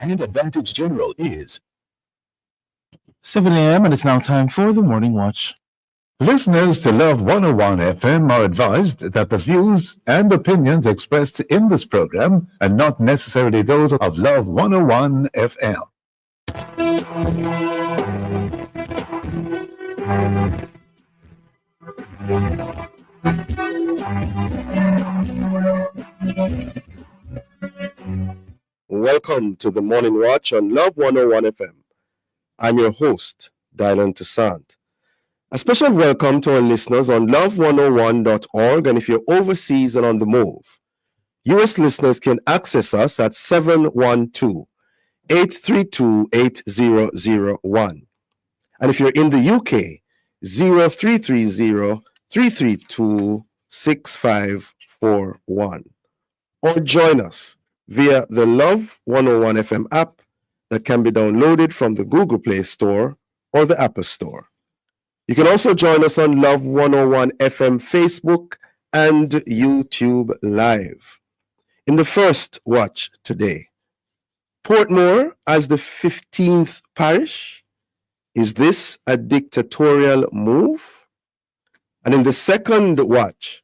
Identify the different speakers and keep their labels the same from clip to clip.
Speaker 1: and Advantage General is
Speaker 2: 7 a.m. and it's now time for the Morning Watch.
Speaker 1: Listeners to Love 101 FM are advised that the views and opinions expressed in this program are not necessarily those of Love 101 FM.
Speaker 3: Welcome to the Morning Watch on Love 101 FM. I'm your host, Toussaint. A special welcome to our listeners on love101.org, and if you're overseas and on the move, U.S. listeners can access us at 712-832-8001. And if you're in the UK, 0330-332-6541. Or join us via the Love 101 FM app that can be downloaded from the Google Play Store or the Apple Store. You can also join us on Love 101 FM Facebook and YouTube Live. In the first watch today, Portmore as the 15th parish. Is this a dictatorial move? And in the second watch,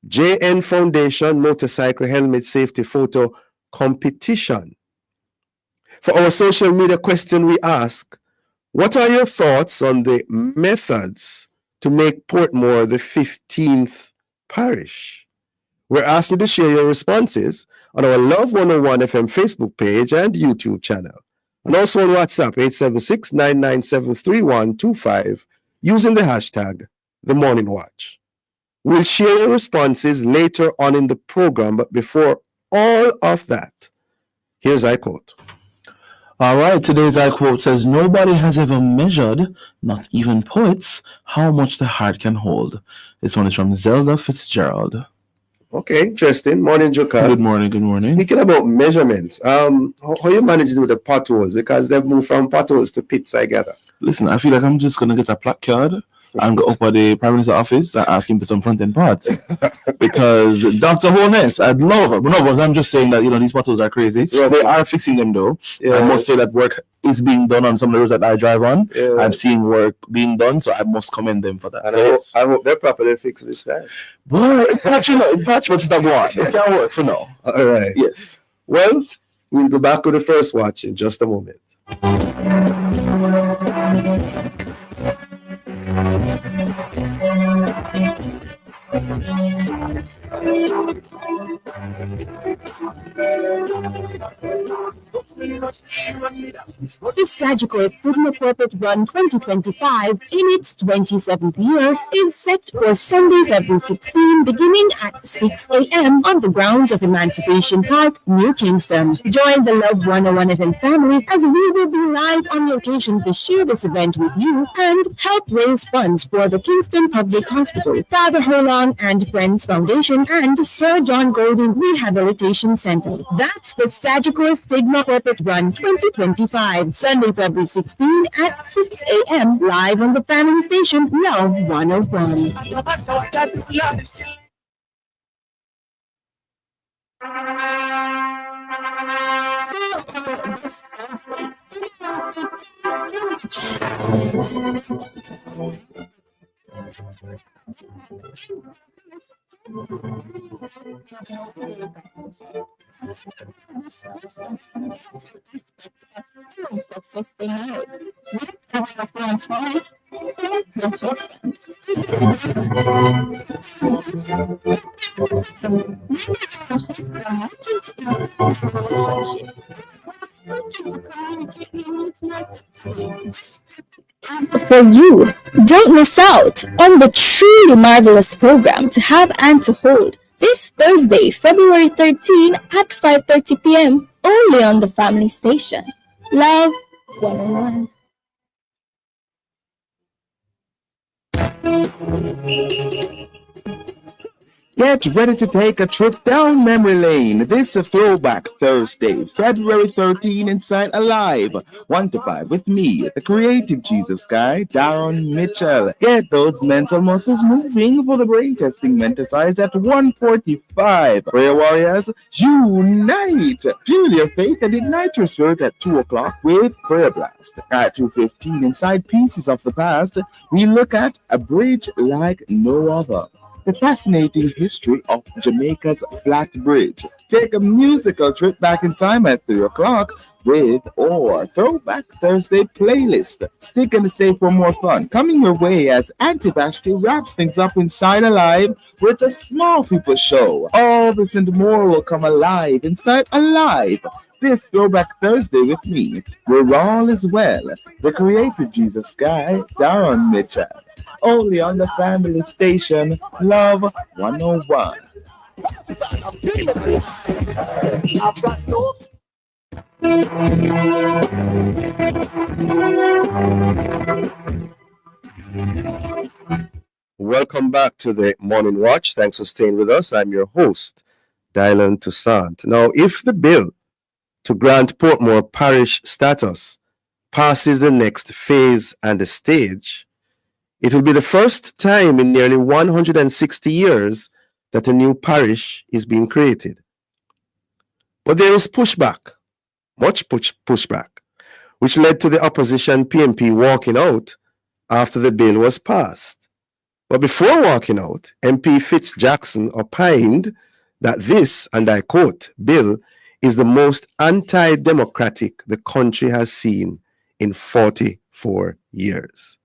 Speaker 3: JN Foundation Motorcycle Helmet Safety Photo Competition. For our social media question, we ask, what are your thoughts on the methods to make Portmore the 15th parish? We're asking you to share your responses on our Love 101 FM Facebook page and YouTube channel, and also on WhatsApp 876-997-3125 using the hashtag The Morning Watch. We'll share your responses later on in the program, but before all of that, here's I quote.
Speaker 2: All right, today's I quote says, nobody has ever measured, not even poets, how much the heart can hold. This one is from Zelda Fitzgerald.
Speaker 3: Okay, interesting. Morning, Joker.
Speaker 2: Good morning, good morning.
Speaker 3: Speaking about measurements, how you managing with the potholes? Because they've moved from potholes to pits, I gather.
Speaker 2: Listen, I feel like I'm just going to get a placard and go up at the Prime Minister's office and ask him for some front-end parts. Because Dr. Holness, I'd love it. But no, but I'm just saying that, these potholes are crazy. Yeah. They are fixing them, though. Yeah. I must say that work is being done on some of the roads that I drive on. Yeah. I'm seeing work being done, so I must commend them for that.
Speaker 3: And I hope they're properly fixed this time.
Speaker 2: Boy, it's patchy, but it's not going. It can't work for now.
Speaker 3: All right.
Speaker 2: Yes.
Speaker 3: Well, we'll go back to the first watch in just a moment.
Speaker 4: The Sagicor Sigma Corporate Run 2025, in its 27th year, is set for Sunday, February 16, beginning at 6 a.m. on the grounds of Emancipation Park, New Kingston. Join the Love 101 FM family as we will be live on location to share this event with you and help raise funds for the Kingston Public Hospital, Father Holong and Friends Foundation, and Sir John Golden Rehabilitation Center. That's the Sagicor Sigma Corporate Run 2025, Sunday, February 16 at 6 a.m. live on the family station Love 101. Successful marriage. With our friends' wives, the husband. For you, don't miss out on the truly marvelous program to have and to hold this Thursday, February 13 at 5:30 p.m. only on the family station. Love 101.
Speaker 5: Get ready to take a trip down memory lane. This is Throwback Thursday, February 13 inside Alive. 1 to 5 with me, the creative Jesus guy, Darren Mitchell. Get those mental muscles moving for the brain testing mentalsize at 1:45. Prayer warriors, unite! Fuel your faith and ignite your spirit at 2 o'clock with Prayer Blast. At 2:15 inside Pieces of the Past, we look at a bridge like no other. The fascinating history of Jamaica's Flat Bridge. Take a musical trip back in time at 3 o'clock with our Throwback Thursday playlist. Stick and stay for more fun. Coming your way as Auntie Vashti wraps things up inside Alive with a Small People Show. All this and more will come alive inside Alive. This Throwback Thursday with me, where all is well. The creative Jesus guy, Darren Mitchell. Only on the family station, Love 101.
Speaker 3: Welcome back to the Morning Watch. Thanks for staying with us. I'm your host, Dylan Toussaint. Now, if the bill to grant Portmore parish status passes the next phase and the stage, it will be the first time in nearly 160 years that a new parish is being created. But there is pushback, much pushback, which led to the opposition PMP walking out after the bill was passed. But before walking out, MP Fitz Jackson opined that this, and I quote, bill is the most anti-democratic the country has seen in 44 years.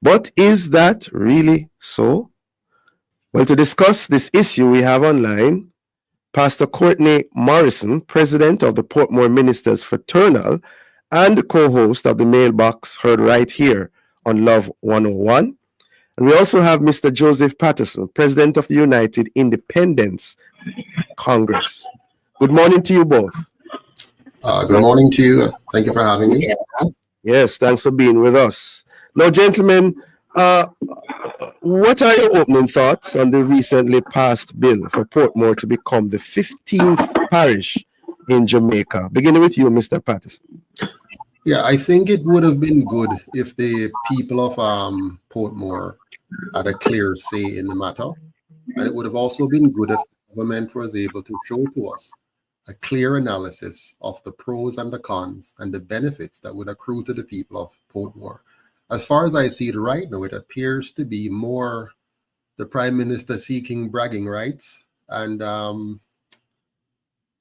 Speaker 3: But is that really so? Well, to discuss this issue, we have online Pastor Courtney Morrison, president of the Portmore Ministers Fraternal and co-host of the Mailbox, heard right here on Love 101. And we also have Mr. Joseph Patterson, president of the United Independence Congress. Good morning to you both.
Speaker 6: Good morning to you. Thank you for having me.
Speaker 3: Yes, thanks for being with us. Now, gentlemen, what are your opening thoughts on the recently passed bill for Portmore to become the 15th parish in Jamaica? Beginning with you, Mr. Patterson.
Speaker 6: Yeah, I think it would have been good if the people of Portmore had a clear say in the matter. And it would have also been good if the government was able to show to us a clear analysis of the pros and the cons and the benefits that would accrue to the people of Portmore. As far as I see it right now, it appears to be more the Prime Minister seeking bragging rights and the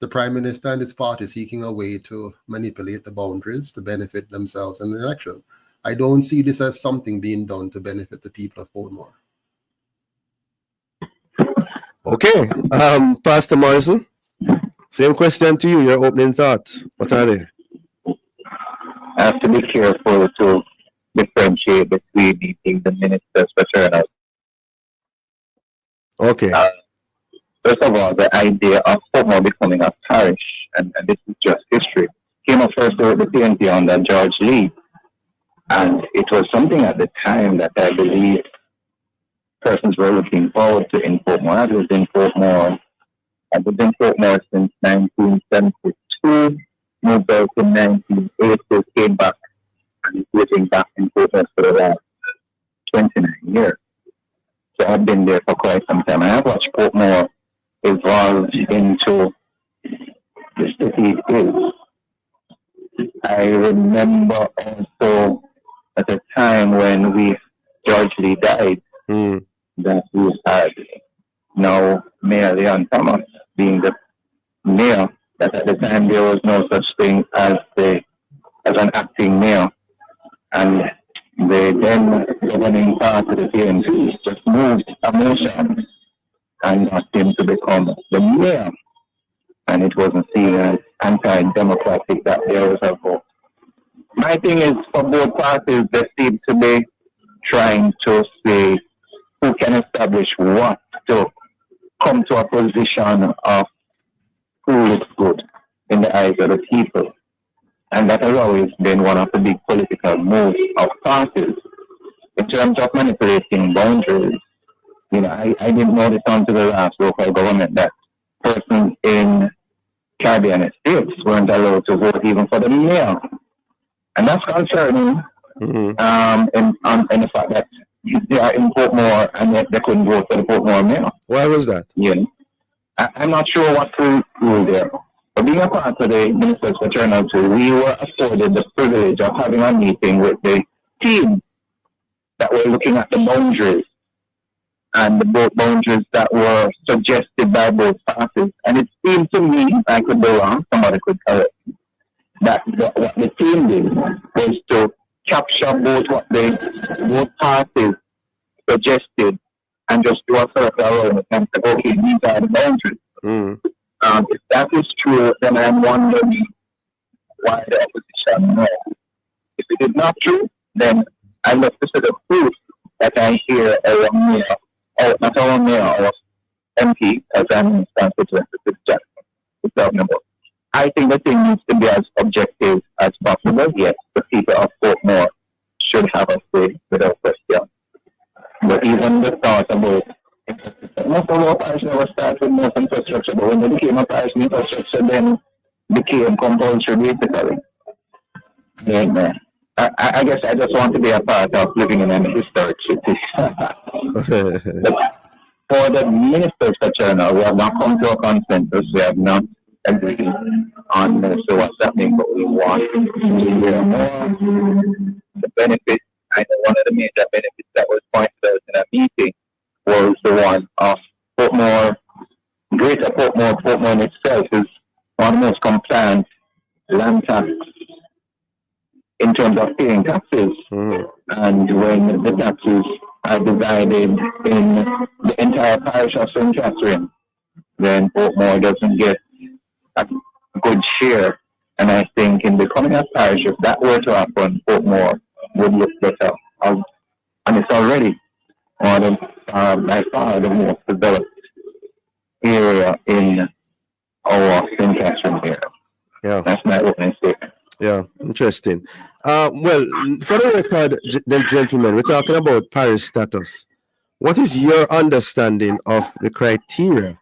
Speaker 6: Prime Minister and his party seeking a way to manipulate the boundaries to benefit themselves in the election. I don't see this as something being done to benefit the people of Portmore.
Speaker 3: Okay, Pastor Morrison, same question to you, your opening thoughts. What are they?
Speaker 7: I have to be careful to differentiate between being the ministers fraternal.
Speaker 3: Okay.
Speaker 7: First of all, the idea of Portmore becoming a parish, and this is just history, came up first with the PNP under George Lee. And it was something at the time that I believe persons were looking forward to in Portmore. I've lived in Portmore since 1972, moved out in 1980, came back, and living back in Portmore for the last 29 years. So I've been there for quite some time. And I've watched Portmore evolve into the city it is. I remember also at the time when George Lee died, that we had now Mayor Leon Thomas being the mayor, that at the time there was no such thing as an acting mayor. And the then governing party, the PNP, just moved a motion and asked him to become the mayor. And it wasn't seen as anti-democratic that there was a vote. My thing is, for both parties, they seem to be trying to say who can establish what to come to a position of who looks good in the eyes of the people. And that has always been one of the big political moves of parties in terms of manipulating boundaries. You know, I didn't know this until the last local government that persons in Caribbean states weren't allowed to vote even for the mayor. And that's concerning.
Speaker 3: Mhm.
Speaker 7: And the fact that they are in Portmore and yet they couldn't vote for the Portmore mayor.
Speaker 3: Why was that?
Speaker 7: You know, I'm not sure what to rule there. But being a part of the Ministers Fraternal too, we were afforded the privilege of having a meeting with the team that were looking at the boundaries and the both boundaries that were suggested by both parties. And it seemed to me, I could be wrong, somebody could correct me, that what the team did was to capture both what both parties suggested and just do a circle around it and say, okay, these are the boundaries.
Speaker 3: Mm.
Speaker 7: If that is true, then I'm wondering why the opposition no. If it is not true, then I love to see the proof that I hear our mayor, or not our mayor, our MP, as I'm constituent to this Jackson, is talking about. I think the thing needs to be as objective as possible. Yes, the people of Portmore should have a say without question. But even the thought about most of our parish never start with most infrastructure, but when they became a parish infrastructure, then became compulsory basically. And I guess I just want to be a part of living in an historic city. But for the ministers fraternal, we have not come to a consensus. We have not agreed on what's happening, but we want to hear more. The benefits, I know one of the major benefits that was pointed out in a meeting was the one of Portmore, Greater Portmore. Portmore in itself is one of the most compliant land tax in terms of paying taxes. And when the taxes are divided in the entire parish of St. Catherine, then Portmore doesn't get a good share. And I think in becoming a parish, if that were to happen, Portmore would look better. And it's already one of by far the most developed area in our St. Catherine area.
Speaker 3: Yeah.
Speaker 7: That's my opening statement.
Speaker 3: Yeah, interesting. Well, for the record, gentlemen, we're talking about parish status. What is your understanding of the criteria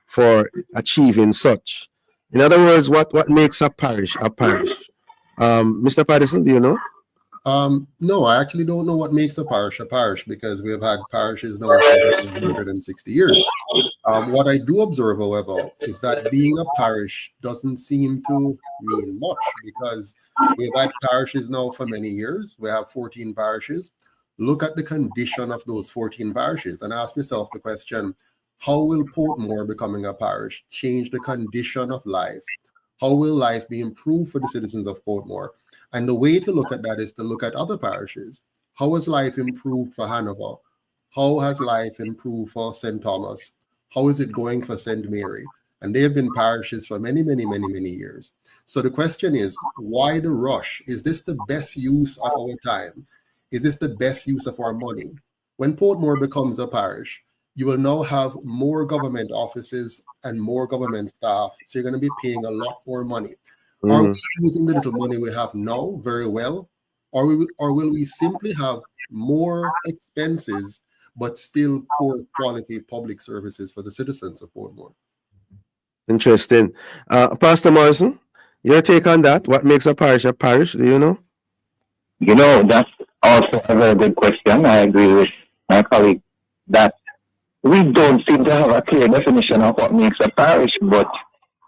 Speaker 3: for achieving such? In other words, what makes a parish a parish? Mr. Patterson, do you know?
Speaker 6: No, I actually don't know what makes a parish because we have had parishes now for 160 years. What I do observe, however, is that being a parish doesn't seem to mean much because we've had parishes now for many years. We have 14 parishes. Look at the condition of those 14 parishes and ask yourself the question, how will Portmore becoming a parish change the condition of life? How will life be improved for the citizens of Portmore? And the way to look at that is to look at other parishes. How has life improved for Hanover? How has life improved for St. Thomas? How is it going for St. Mary? And they have been parishes for many, many, many, many years. So the question is, why the rush? Is this the best use of our time? Is this the best use of our money? When Portmore becomes a parish, you will now have more government offices and more government staff. So you're going to be paying a lot more money. Are we using the little money we have now very well? Or will we simply have more expenses, but still poor quality public services for the citizens of Portmore?
Speaker 3: Interesting. Pastor Morrison, your take on that? What makes a parish, do you know?
Speaker 7: You know, that's also a very good question. I agree with my colleague that we don't seem to have a clear definition of what makes a parish, but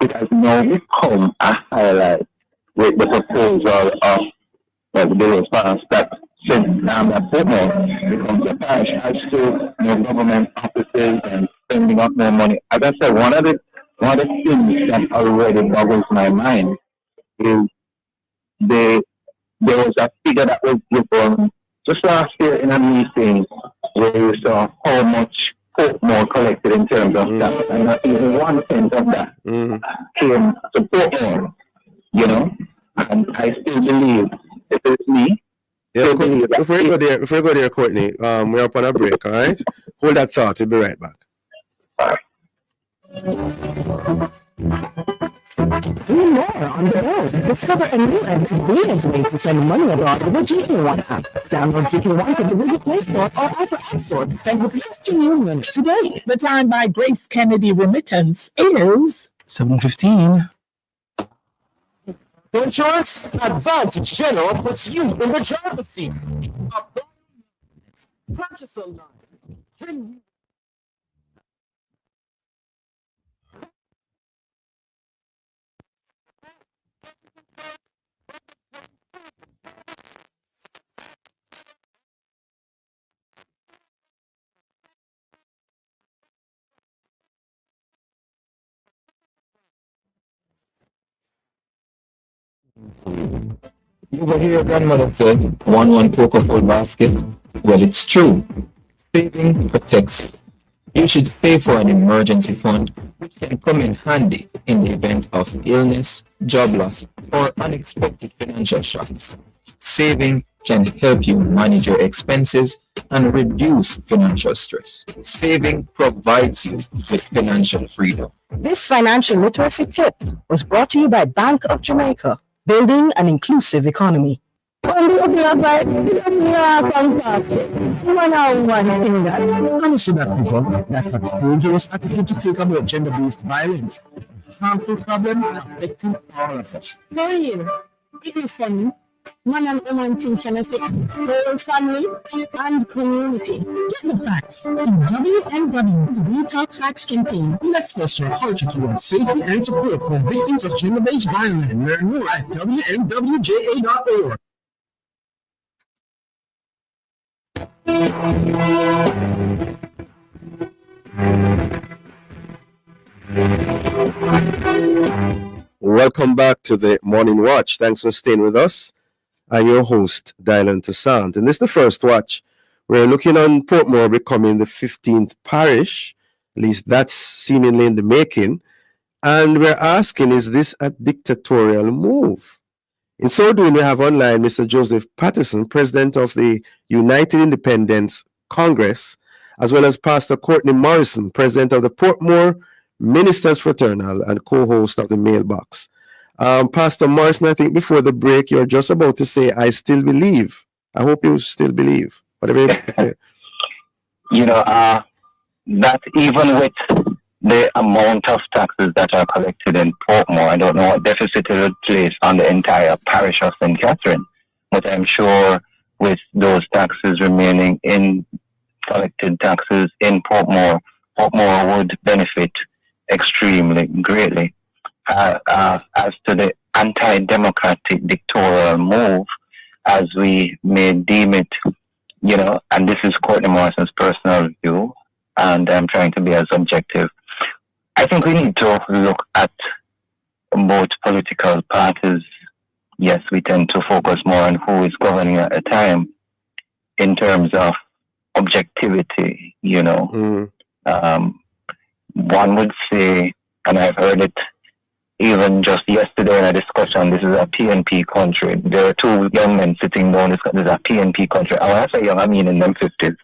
Speaker 7: it has now become a highlight with the proposal of the bill was passed that since that Portmore becomes a parish, has to government offices and spending up more money. As I said, one of the things that already boggles my mind is there was a figure that was given just last year in a meeting where we saw how much Portmore collected in terms of that, and not even 1 cent of that came to Portmore, you know. And I still believe, if it's me,
Speaker 3: yeah, before you go there, Courtney, we're up on a break, all right? Hold that thought, we'll be right back.
Speaker 7: All right.
Speaker 4: Do more on the go. Discover a new and convenient way to send money abroad with the GK1 app. Download GK1 from the Google Play Store or Apple App Store to send with Western Union today.
Speaker 8: The time by Grace Kennedy Remittance is
Speaker 2: 7:15.
Speaker 9: For insurance, Advantage General puts you in the driver's seat. Purchase online.
Speaker 10: You will hear your grandmother say, one poke a full basket. Well, it's true. Saving protects you. You should save for an emergency fund, which can come in handy in the event of illness, job loss, or unexpected financial shocks. Saving can help you manage your expenses and reduce financial stress. Saving provides you with financial freedom.
Speaker 11: This financial literacy tip was brought to you by Bank of Jamaica, building an inclusive economy.
Speaker 4: Honestly, that people, that's a dangerous attitude to take about gender-based violence. A harmful problem affecting all of us.
Speaker 12: For real, it is funny. Man and woman thing can affect whole family and community.
Speaker 4: Get the facts. In WNW, We Talk Facts campaign, let's foster a culture towards safety and support for victims of gender-based violence. Learn more at WNWJA.org.
Speaker 3: Welcome back to the Morning Watch. Thanks for staying with us. I'm your host, Dylan Toussaint. And this is the first watch. We're looking on Portmore becoming the 15th parish. At least that's seemingly in the making. And we're asking, is this a dictatorial move? In so doing, we have online Mr. Joseph Patterson, president of the United Independents Congress, as well as Pastor Courtney Morrison, president of the Portmore Ministers Fraternal and co-host of the Mailbox. Pastor Morrison, I think before the break, you're just about to say, I still believe. I hope you still believe. Whatever
Speaker 7: you know, that even with the amount of taxes that are collected in Portmore, I don't know what deficit it would place on the entire parish of St. Catherine, but I'm sure with those taxes remaining in collected taxes in Portmore, Portmore would benefit extremely greatly. As to the anti-democratic dictatorial move, as we may deem it, you know, and this is Courtney Morrison's personal view, and I'm trying to be as objective. I think we need to look at both political parties. Yes, we tend to focus more on who is governing at a time in terms of objectivity, you know. One would say, and I've heard it even just yesterday in a discussion, this is a PNP country. There are two young men sitting down. This is a PNP country. And when I say young, I mean in them 50s.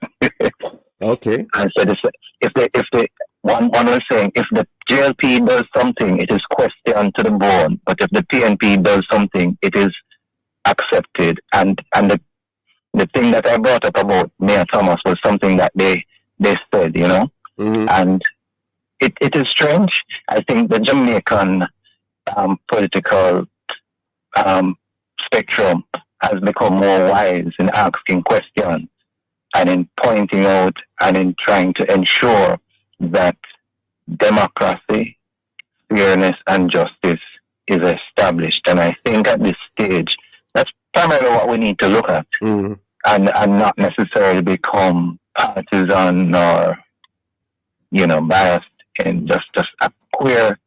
Speaker 3: Okay.
Speaker 7: And so this, if the one was saying, if the JLP does something, it is questioned to the bone. But if the PNP does something, it is accepted. And the thing that I brought up about Mayor Thomas was something that they said, you know. And it is strange. I think the Jamaican political spectrum has become more wise in asking questions and in pointing out and in trying to ensure that democracy, fairness, and justice is established. And I think at this stage, that's primarily what we need to look at, and not necessarily become partisan or, you know, biased in just a clear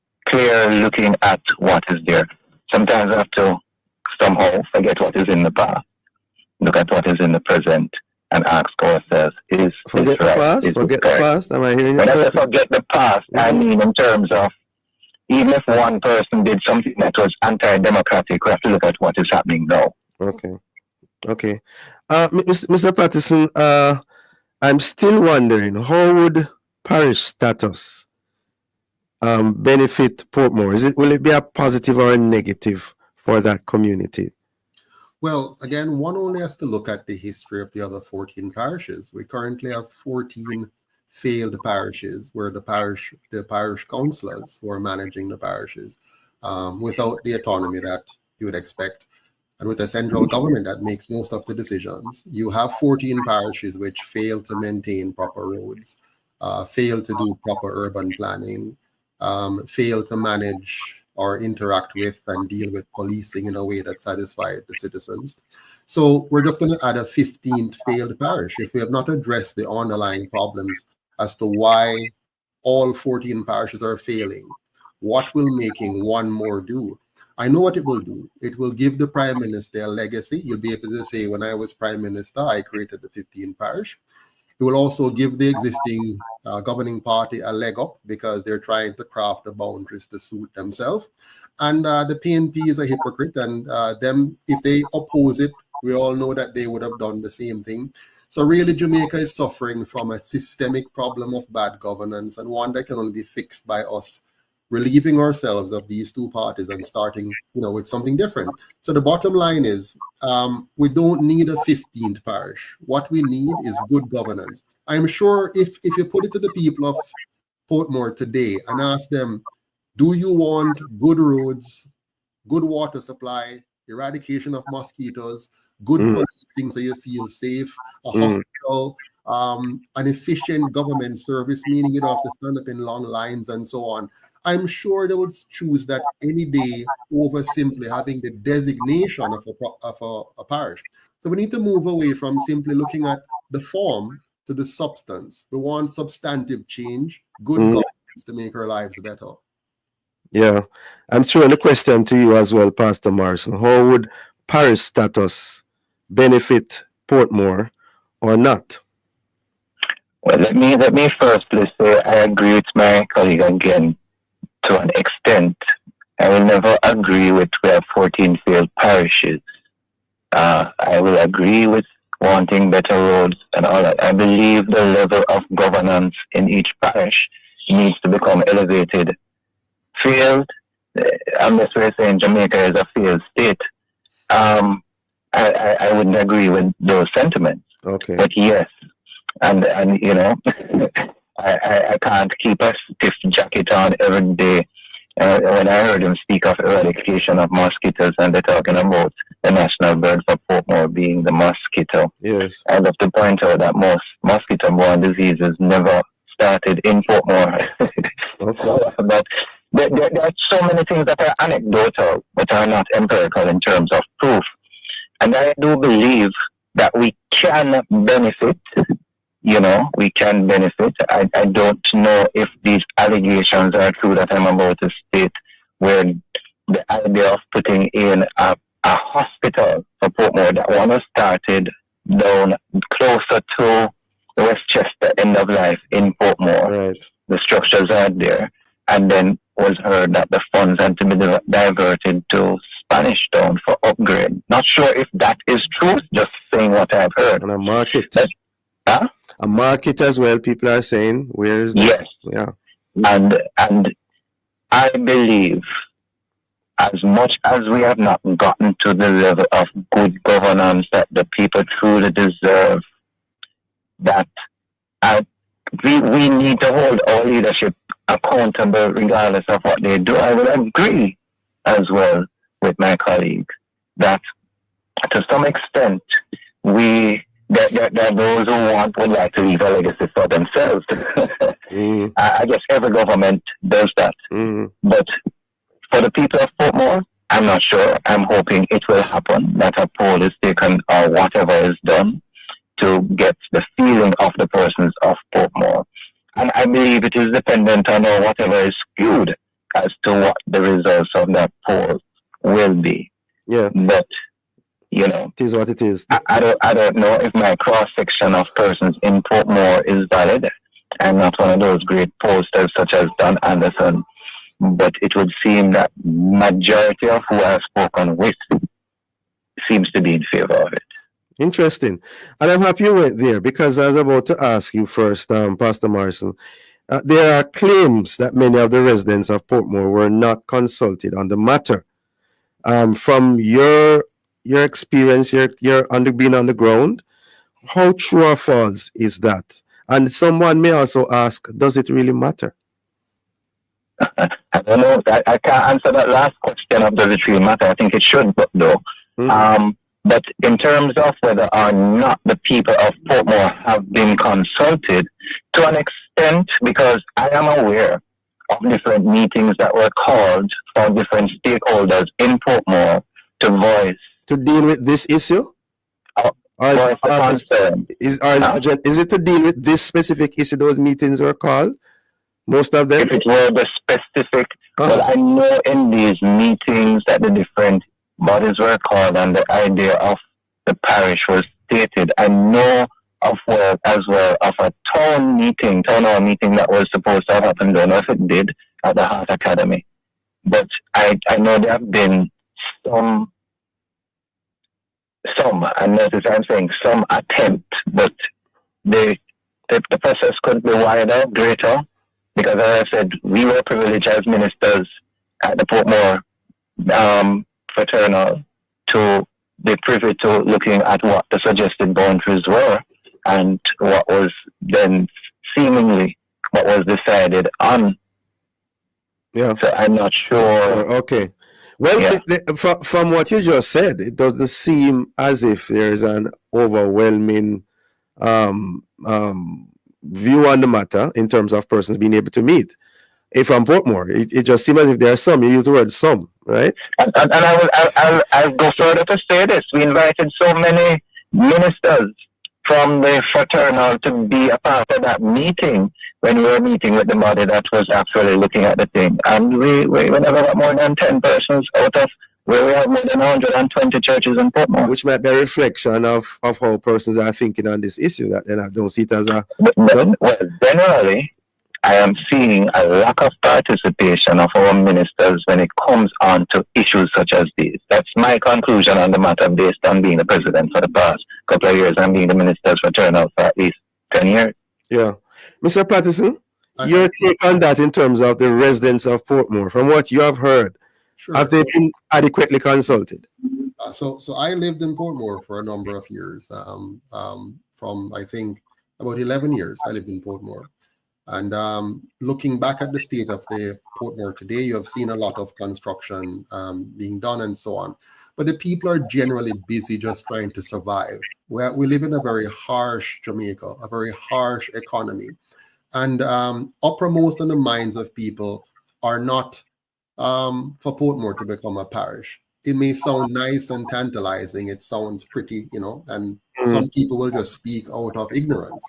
Speaker 7: looking at what is there. Sometimes I have to somehow forget what is in the past, look at what is in the present, and ask ourselves, is
Speaker 3: forget
Speaker 7: this right?
Speaker 3: The past?
Speaker 7: Is
Speaker 3: forget
Speaker 7: this
Speaker 3: the
Speaker 7: correct?
Speaker 3: past? Am I hearing you
Speaker 7: When I say
Speaker 3: correctly?
Speaker 7: forget the past, I mean in terms of, even if one person did something that was anti-democratic, we have to look at what is happening now.
Speaker 3: Okay. Mr. Patterson, I'm still wondering, how would parish status benefit Portmore? Will it be a positive or a negative for that community?
Speaker 6: Well, again, one only has to look at the history of the other 14 parishes. We currently have 14 failed parishes where the parish councillors who are managing the parishes without the autonomy that you would expect, and with a central government that makes most of the decisions. You have 14 parishes which fail to maintain proper roads, fail to do proper urban planning, fail to manage or interact with and deal with policing in a way that satisfies the citizens. So we're just going to add a 15th failed parish if we have not addressed the underlying problems as to why all 14 parishes are failing. What will making one more do? I know what it will do. It will give the Prime Minister a legacy. You'll be able to say, when I was Prime Minister, I created the 15th parish. It will also give the existing governing party a leg up because they're trying to craft the boundaries to suit themselves. And the PNP is a hypocrite, and them, if they oppose it, we all know that they would have done the same thing. So really, Jamaica is suffering from a systemic problem of bad governance, and one that can only be fixed by us relieving ourselves of these two parties and starting, with something different. So the bottom line is, we don't need a 15th parish. What we need is good governance. I'm sure if you put it to the people of Portmore today and ask them, do you want good roads, good water supply, eradication of mosquitoes, good policing so you feel safe, a hospital, an efficient government service, meaning you don't have to stand up in long lines and so on. I'm sure they would choose that any day over simply having the designation of a parish. So we need to move away from simply looking at the form to the substance. We want substantive change, good governance to make our lives better.
Speaker 3: Yeah. I'm throwing a question to you as well, Pastor Morrison. How would parish status benefit Portmore or not?
Speaker 7: Well, let me firstly say I agree with my colleague again to an extent. I will never agree with we have 14 failed parishes. I will agree with wanting better roads and all that. I believe the level of governance in each parish needs to become elevated. Failed, unless we're saying Jamaica is a failed state, I wouldn't agree with those sentiments.
Speaker 3: Okay.
Speaker 7: But yes, and I can't keep a stiff jacket on every day. When I heard him speak of eradication of mosquitoes, and they're talking about the national bird for Portmore being the mosquito.
Speaker 3: Yes.
Speaker 7: I'd love to point out that most mosquito-borne diseases never started in Portmore.
Speaker 3: Okay.
Speaker 7: But there are so many things that are anecdotal, but are not empirical in terms of proof. And I do believe that we can benefit. We can benefit. I don't know if these allegations are true that I'm about to state, where the idea of putting in a hospital for Portmore, that one was started down closer to the Westchester end of life in Portmore.
Speaker 3: Right.
Speaker 7: The structures are there. And then was heard that the funds had to be diverted to Spanish Town for upgrade. Not sure if that is true, just saying what I've heard.
Speaker 3: And a market. A market as well, people are saying. Where is that?
Speaker 7: Yes.
Speaker 3: Yeah.
Speaker 7: And I believe, as much as we have not gotten to the level of good governance that the people truly deserve, that we need to hold our leadership accountable regardless of what they do. I will agree as well with my colleague that to some extent that those who would like to leave a legacy for themselves. I guess every government does that. But for the people of Portmore, I'm not sure. I'm hoping it will happen, that a poll is taken or whatever is done to get the feeling of the persons of Portmore. And I believe it is dependent on whatever is skewed as to what the results of that poll will be.
Speaker 3: Yeah.
Speaker 7: But,
Speaker 3: it is what it is.
Speaker 7: I don't know if my cross-section of persons in Portmore is valid. I'm not one of those great pollsters such as Don Anderson, but it would seem that majority of who I've spoken with seems to be in favor of it.
Speaker 3: Interesting. And I'm happy you went there, because I was about to ask you first, Pastor Morrison, There are claims that many of the residents of Portmore were not consulted on the matter. From your experience, your being on the ground, how true or false is that? And someone may also ask, does it really matter?
Speaker 7: I don't know. I can't answer that last question of does it really matter. I think it should, but though. But in terms of whether or not the people of Portmore have been consulted, to an extent, because I am aware of different meetings that were called for different stakeholders in Portmore to voice.
Speaker 3: To deal with this issue?
Speaker 7: Voice the concern.
Speaker 3: Is it to deal with this specific issue those meetings were called? Most of them?
Speaker 7: If it were the specific, well, I know in these meetings that the different bodies were called and the idea of the parish was stated. I know of work as well of a town hall meeting that was supposed to have happened. I don't know if it did at the Heart Academy. But I know there have been some, and notice I'm saying some attempt, but the process could be wider, greater, because as I said, we were privileged as ministers at the Portmore fraternal to be privy to looking at what the suggested boundaries were and what was then seemingly what was decided on.
Speaker 3: Yeah.
Speaker 7: So I'm not sure.
Speaker 3: Okay. Well, from what you just said, it doesn't seem as if there's an overwhelming view on the matter in terms of persons being able to meet. If from Portmore, it just seems as if there are some. You use the word some, right?
Speaker 7: And I'll go further to say this. We invited so many ministers from the fraternal to be a part of that meeting when we were meeting with the body that was actually looking at the thing. And we never got more than 10 persons out of where we have more than 120 churches in Portmore.
Speaker 3: Which might be a reflection of how persons are thinking on this issue, that then I don't see it as a...
Speaker 7: Well, generally, I am seeing a lack of participation of our ministers when it comes on to issues such as these. That's my conclusion on the matter based on being the president for the past couple of years and being the minister's fraternal for at least 10 years.
Speaker 3: Yeah. Mr. Patterson, your take on that in terms of the residents of Portmore, from what you have heard, have they been adequately consulted?
Speaker 6: So I lived in Portmore for a number of years. From, I think, about 11 years, I lived in Portmore. And looking back at the state of the Portmore today, you have seen a lot of construction being done and so on. But the people are generally busy just trying to survive. We live in a very harsh Jamaica, a very harsh economy. And uppermost in the minds of people are not for Portmore to become a parish. It may sound nice and tantalizing. It sounds pretty, and some people will just speak out of ignorance.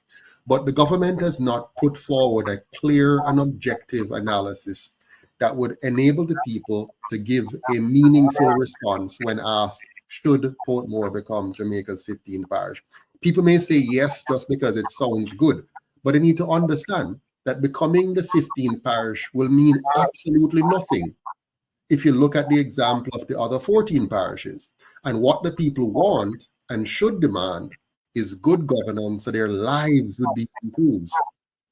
Speaker 6: But the government has not put forward a clear and objective analysis that would enable the people to give a meaningful response when asked, should Portmore become Jamaica's 15th parish? People may say yes just because it sounds good, but they need to understand that becoming the 15th parish will mean absolutely nothing if you look at the example of the other 14 parishes. And what the people want and should demand is good governance so their lives would be improved.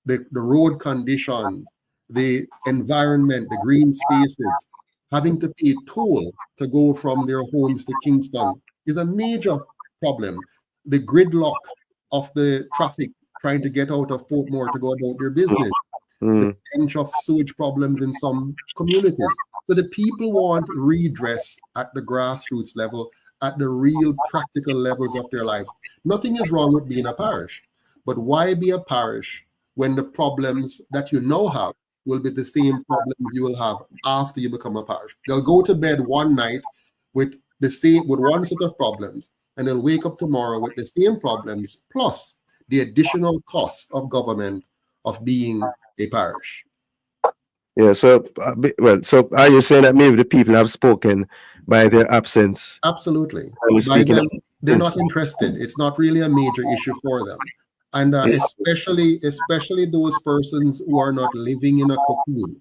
Speaker 6: The road conditions, the environment, the green spaces, having to pay toll to go from their homes to Kingston is a major problem. The gridlock of the traffic trying to get out of Portmore to go about their business, the stench of sewage problems in some communities. So the people want redress at the grassroots level, at the real practical levels of their lives. Nothing is wrong with being a parish, but why be a parish when the problems that you now have will be the same problems you will have after you become a parish? They'll go to bed one night with one set of problems, and they'll wake up tomorrow with the same problems, plus the additional cost of government of being a parish.
Speaker 3: Yeah, so are you saying that maybe the people have spoken by their absence?
Speaker 6: Absolutely. By them, they're not interested. It's not really a major issue for them. And especially those persons who are not living in a cocoon.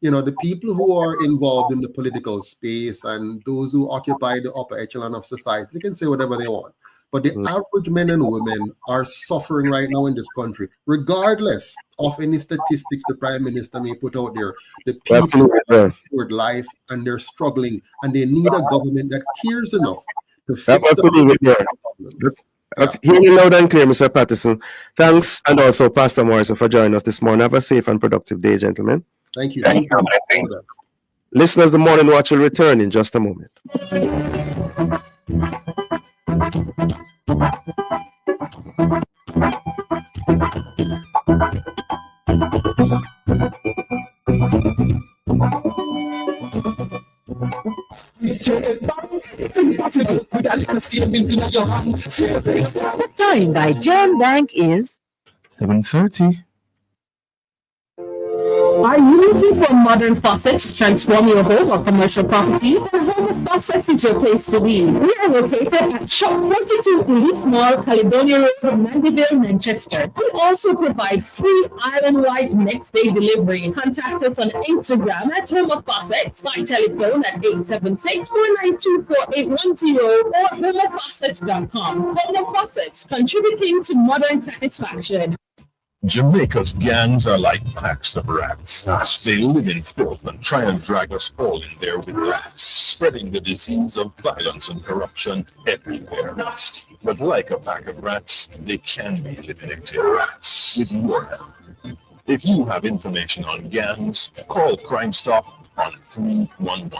Speaker 6: The people who are involved in the political space and those who occupy the upper echelon of society, they can say whatever they want. But the average men and women are suffering right now in this country, regardless of any statistics the Prime Minister may put out there. The people have poor life and they're struggling, and they need a government that cares enough to fix
Speaker 3: Absolutely, hear me loud and clear, Mr. Patterson. Thanks, and also Pastor Morrison, for joining us this morning. Have a safe and productive day, gentlemen.
Speaker 6: Thank you.
Speaker 3: Listeners, the Morning Watch will return in just a moment.
Speaker 11: Time by Gem Bank is
Speaker 2: 7:30.
Speaker 13: Are you looking for modern faucets to transform your home or commercial property? The Home of Faucets is your place to be. We are located at Shop 42 Leaf Mall, Caledonia Road, Mandeville, Manchester. We also provide free island-wide next-day delivery. Contact us on Instagram at Home of Faucets, by telephone at 876-492-4810 or homeoffaucets.com. Home of Faucets, contributing to modern satisfaction.
Speaker 14: Jamaica's gangs are like packs of rats. They live in filth and try and drag us all in there with rats, spreading the disease of violence and corruption everywhere. But like a pack of rats, they can be eliminated rats with your help. If you have information on gangs, call Crime Stop on 311.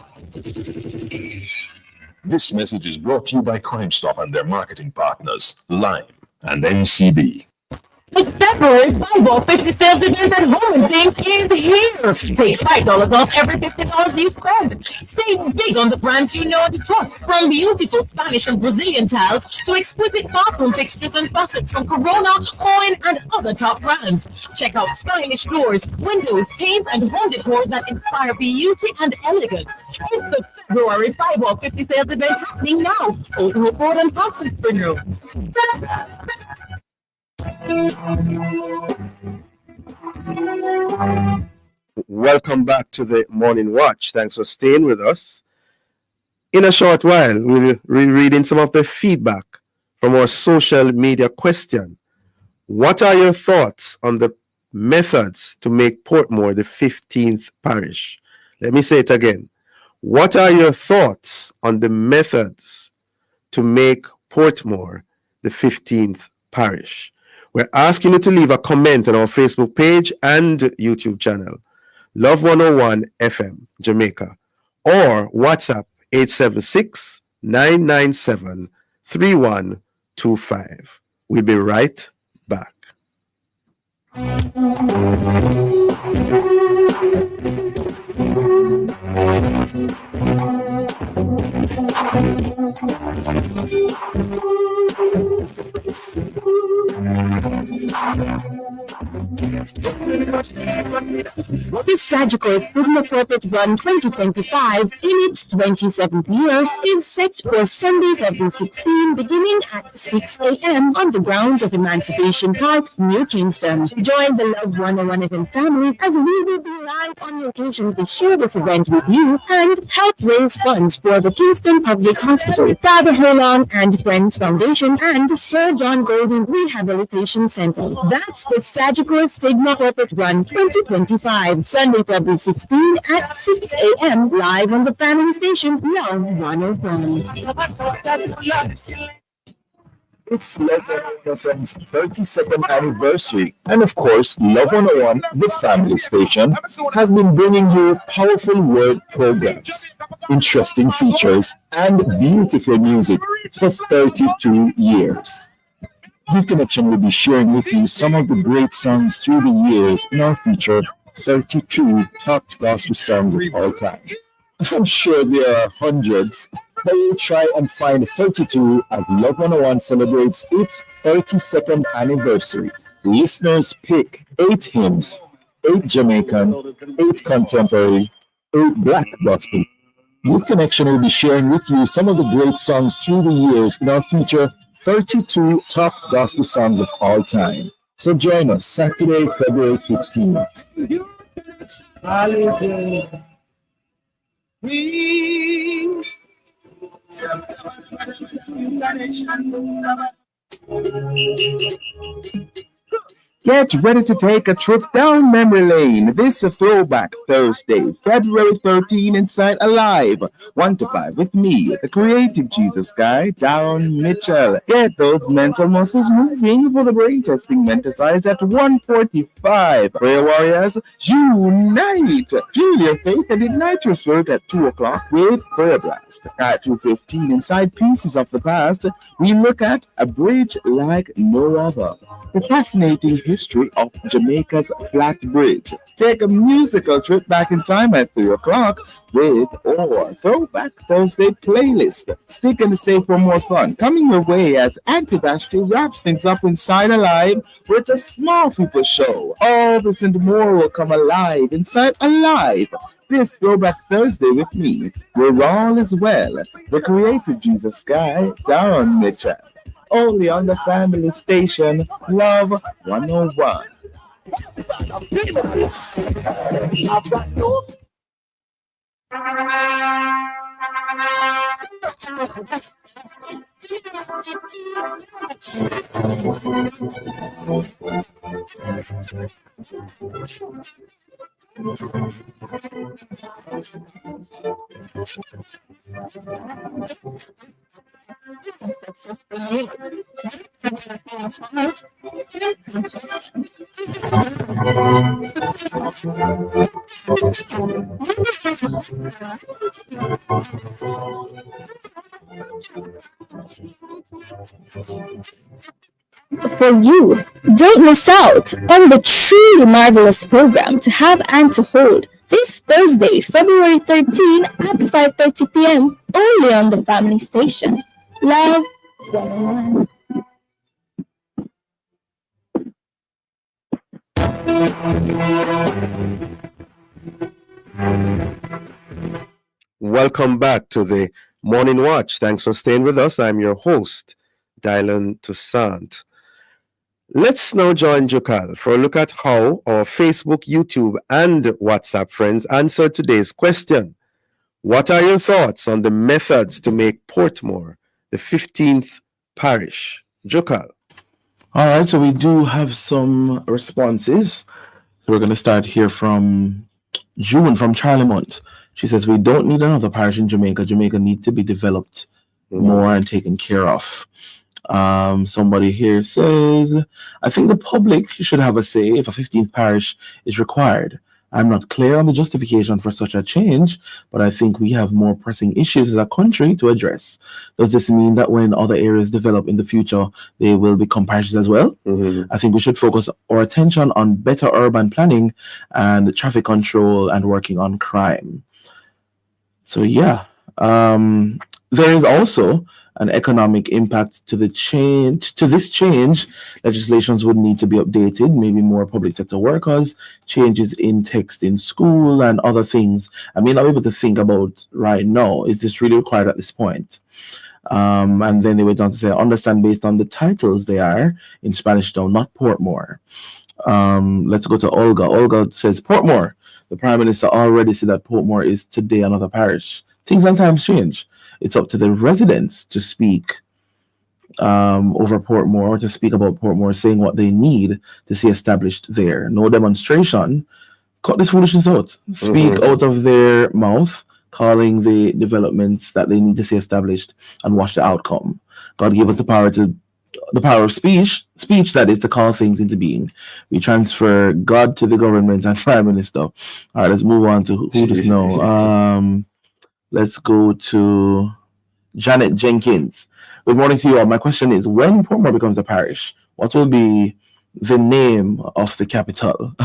Speaker 14: This message is brought to you by Crime Stop and their marketing partners, Lime and NCB.
Speaker 13: It's February 50 sales event at Home and Things is here. Take $5 off every $50 you spend. Save big on the brands you know and trust, from beautiful Spanish and Brazilian tiles to exquisite bathroom fixtures and faucets from Corona, Moen, and other top brands. Check out stylish doors, windows, paints, and home decor that inspire beauty and elegance. It's the February 50 sales event happening now. Open Report and Thompson Spring Room.
Speaker 3: Welcome back to the Morning Watch. Thanks for staying with us. In a short while, we'll be reading some of the feedback from our social media question. What are your thoughts on the methods to make Portmore the 15th parish? Let me say it again. What are your thoughts on the methods to make Portmore the 15th parish? We're asking you to leave a comment on our Facebook page and YouTube channel, Love 101 FM Jamaica, or WhatsApp 876-997-3125. We'll be right back.
Speaker 4: The Sagicor Sigma Corporate Run 2025, in its 27th year, is set for Sunday, February 16, beginning at 6 a.m. on the grounds of Emancipation Park, New Kingston. Join the Love 101 event family as we will be live on location to share this event with you and help raise funds for the Kingston Public Hospital, Father Herlong and Friends Foundation, and Sir John Golden Rehabilitation Center. That's the Sagicor Sigma Corporate Run 2025, Sunday, February 16 at 6 a.m. live on the family station, Love 101.
Speaker 14: It's Love 101 FM's 32nd anniversary, and of course, Love 101, the family station, has been bringing you powerful word programs, interesting features, and beautiful music for 32 years. Youth Connection will be sharing with you some of the great songs through the years in our feature 32 Top Gospel Songs of All Time. I'm sure there are hundreds, but we'll try and find 32 as Love 101 celebrates its 32nd anniversary. Listeners pick 8 hymns, 8 Jamaican, 8 contemporary, 8 black gospel. Youth Connection will be sharing with you some of the great songs through the years in our feature 32 Top Gospel Songs of All Time. So join us Saturday, February 15.
Speaker 5: Get ready to take a trip down memory lane. This is Throwback Thursday, February 13 inside Alive. 1 to 5 with me, the creative Jesus guy, Darren Mitchell. Get those mental muscles moving for the brain testing mental at 1:45. Prayer warriors, unite! Fuel your faith and ignite your spirit at 2 o'clock with Prayer Blast. At 2:15 inside Pieces of the Past, we look at A Bridge Like No Other. The fascinating history of Jamaica's Flat Bridge. Take a musical trip back in time at 3 o'clock with our Throwback Thursday playlist. Stick and stay for more fun. Coming your way as Auntie Vashti wraps things up inside Alive with a Small People Show. All this and more will come alive inside Alive. This Throwback Thursday with me, where all is well. The creative Jesus guy, Darren Mitchell. Only on the family station, Love 101.
Speaker 4: For you, don't miss out on the truly marvelous program to have and to hold this Thursday, February 13 at 5:30 p.m. only on the family station. Love 101.
Speaker 3: Welcome back to the Morning Watch. Thanks for staying with us. I'm your host, Dylan Toussaint. Let's now join Jokal for a look at how our Facebook, YouTube, and WhatsApp friends answered today's question. What are your thoughts on the methods to make Portmore the 15th parish? Jokal.
Speaker 2: All right, so we do have some responses. So we're going to start here from June from Charlemont. She says, we don't need another parish in Jamaica. Jamaica needs to be developed more and taken care of. Somebody here says, I think the public should have a say if a 15th parish is required. I'm not clear on the justification for such a change, but I think we have more pressing issues as a country to address. Does this mean that when other areas develop in the future, they will become parishes as well? I think we should focus our attention on better urban planning and traffic control and working on crime. So yeah, there is also an economic impact to the change. To this change, legislations would need to be updated, maybe more public sector workers, changes in text in school and other things. I may not be able to think about right now, is this really required at this point? And then they went on to say, understand based on the titles they are in Spanish Town, not Portmore. Let's go to Olga. Olga says, Portmore. The Prime Minister already said that Portmore is today another parish. Things and times change. It's up to the residents to speak over Portmore, or to speak about Portmore, saying what they need to see established there. No demonstration. Cut this foolishness out. Speak out of their mouth, calling the developments that they need to see established, and watch the outcome. God gave us the power of speech that is to call things into being. We transfer God to the government and Prime Minister. All right, let's move on to who does know. Let's go to Janet Jenkins. Good morning to you all. My question is, when Portmore becomes a parish, what will be the name of the capital?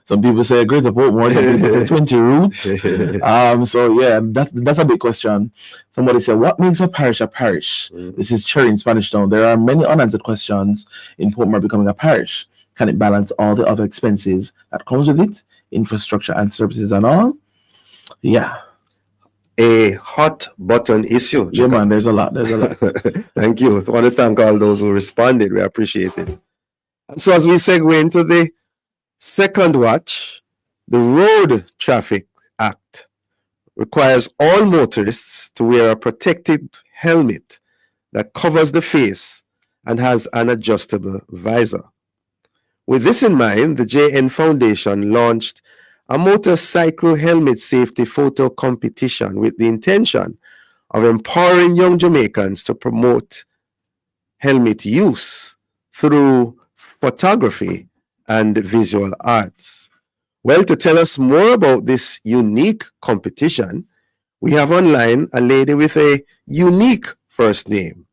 Speaker 2: Some people say Greater Portmore, some people say 20 Roots. So yeah, that's a big question. Somebody said, what makes a parish a parish? This is Cherry in Spanish Town. There are many unanswered questions in Portmore becoming a parish. Can it balance all the other expenses that comes with it? Infrastructure and services and all? Yeah.
Speaker 3: A hot button issue.
Speaker 2: Yeah, man, there's a lot.
Speaker 3: Thank you. I want to thank all those who responded. We appreciate it. And so as we segue into the second watch, the Road Traffic Act requires all motorists to wear a protective helmet that covers the face and has an adjustable visor. With this in mind, the JN Foundation launched a motorcycle helmet safety photo competition with the intention of empowering young Jamaicans to promote helmet use through photography and visual arts. Well, to tell us more about this unique competition, we have online a lady with a unique first name,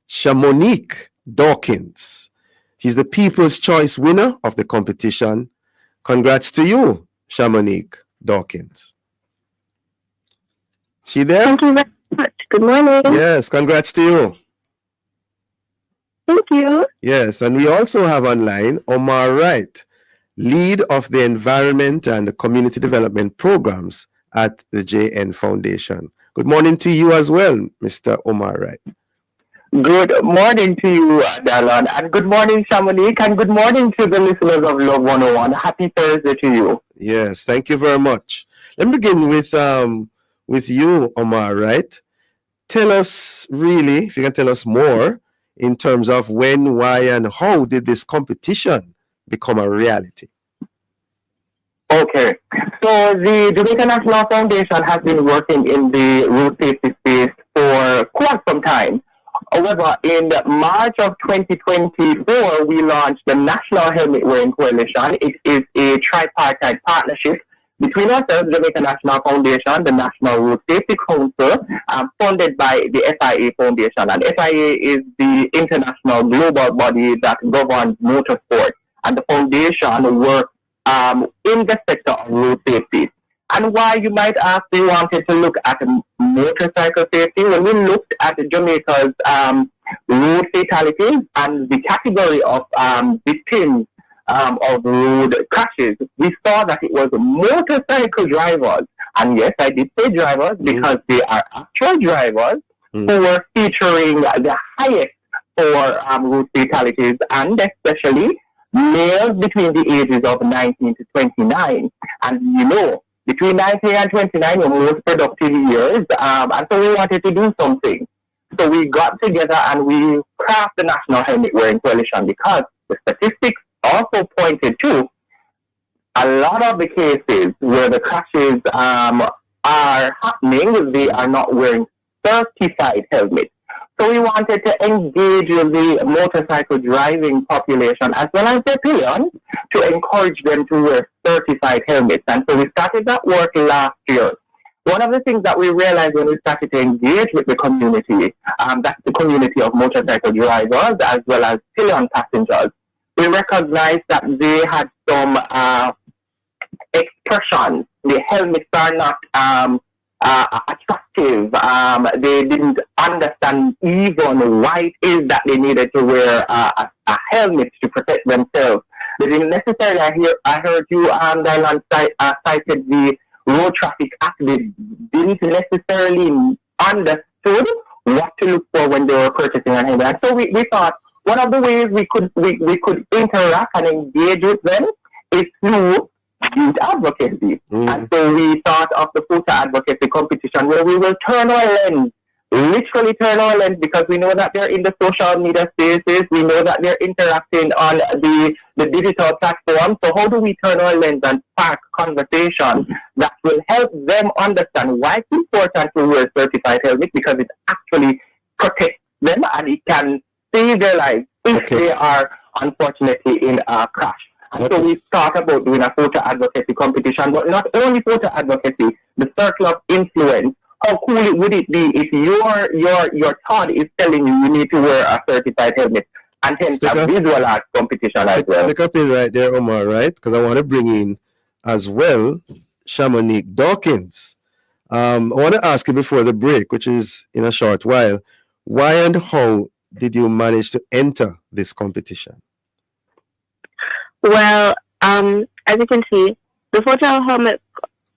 Speaker 3: Shamonique Dawkins. She's the People's Choice winner of the competition. Congrats to you, Shamonique Dawkins. She there?
Speaker 15: Thank you very much. Good morning.
Speaker 3: Yes, congrats to you.
Speaker 15: Thank you.
Speaker 3: Yes, and we also have online Omar Wright, lead of the Environment and Community Development Programs at the JN Foundation. Good morning to you as well, Mr. Omar Wright.
Speaker 7: Good morning to you, Dallon, and good morning, Shamonique, and good morning to the listeners of Love 101. Happy Thursday to you.
Speaker 3: Yes, thank you very much. Let me begin with you, Omar Wright. Tell us really, if you can tell us more, in terms of when, why, and how did this competition become a reality?
Speaker 7: Okay, so the Jamaica National Foundation has been working in the road safety space for quite some time. However, in March of 2024, we launched the National Helmet Wearing Coalition. It is a tripartite partnership between ourselves, Jamaica National Foundation, the National Road Safety Council, funded by the FIA Foundation. And FIA is the international global body that governs motorsport. And the foundation works in the sector of road safety. And why, you might ask, they wanted to look at motorcycle safety. When we looked at Jamaica's road fatalities and the category of victims of road crashes, we saw that it was motorcycle drivers. And yes, I did say drivers because they are actual drivers who were featuring the highest for road fatalities, and especially males between the ages of 19 to 29. And you know, between 19 and 29 were most productive years, and so we wanted to do something. So we got together and we crafted the National Helmet Wearing Coalition because the statistics also pointed to a lot of the cases where the crashes are happening, they are not wearing certified helmets. So we wanted to engage the motorcycle driving population as well as their peons to encourage them to wear certified helmets. And so we started that work last year. One of the things that we realized when we started to engage with the community, that's the community of motorcycle drivers as well as pillion passengers, we recognized that they had some expressions. The helmets are not attractive. They didn't understand even why it is that they needed to wear a helmet to protect themselves. They didn't necessarily, I heard you, Dylan, cited the Road Traffic Act. They didn't necessarily understood what to look for when they were purchasing a helmet. So we thought one of the ways we could interact and engage with them is through youth advocacy. And so we thought of the photo advocacy competition where we will turn our lens, literally turn our lens, because we know that they're in the social media spaces, we know that they're interacting on the digital platform. So how do we turn our lens and spark conversation that will help them understand why it's important to wear certified helmet, because it actually protects them and it can save their lives if they are unfortunately in a crash. And so we thought about doing a photo advocacy competition, but not only photo advocacy, the circle of influence. How cool would it be if your thought is telling you need to wear a certified helmet, and hence a visual art competition as well.
Speaker 3: Pick up in right there, Omar, right? Because I want to bring in as well Shamonique Dawkins. I want to ask you before the break, which is in a short while, why and how did you manage to enter this competition?
Speaker 15: Well, as you can see, the photo helmet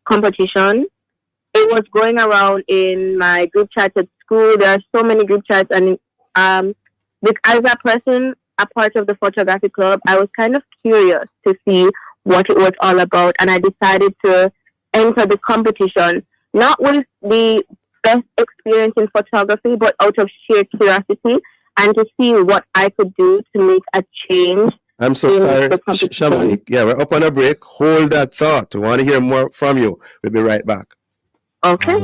Speaker 15: competition, it was going around in my group chat at school. There are so many group chats, and as a person, a part of the photography club, I was kind of curious to see what it was all about, and I decided to enter the competition, not with the best experience in photography, but out of sheer curiosity and to see what I could do to make a change.
Speaker 3: I'm so sorry, Shamanique. Yeah, we're up on a break. Hold that thought. We want to hear more from you. We'll be right back.
Speaker 15: Okay.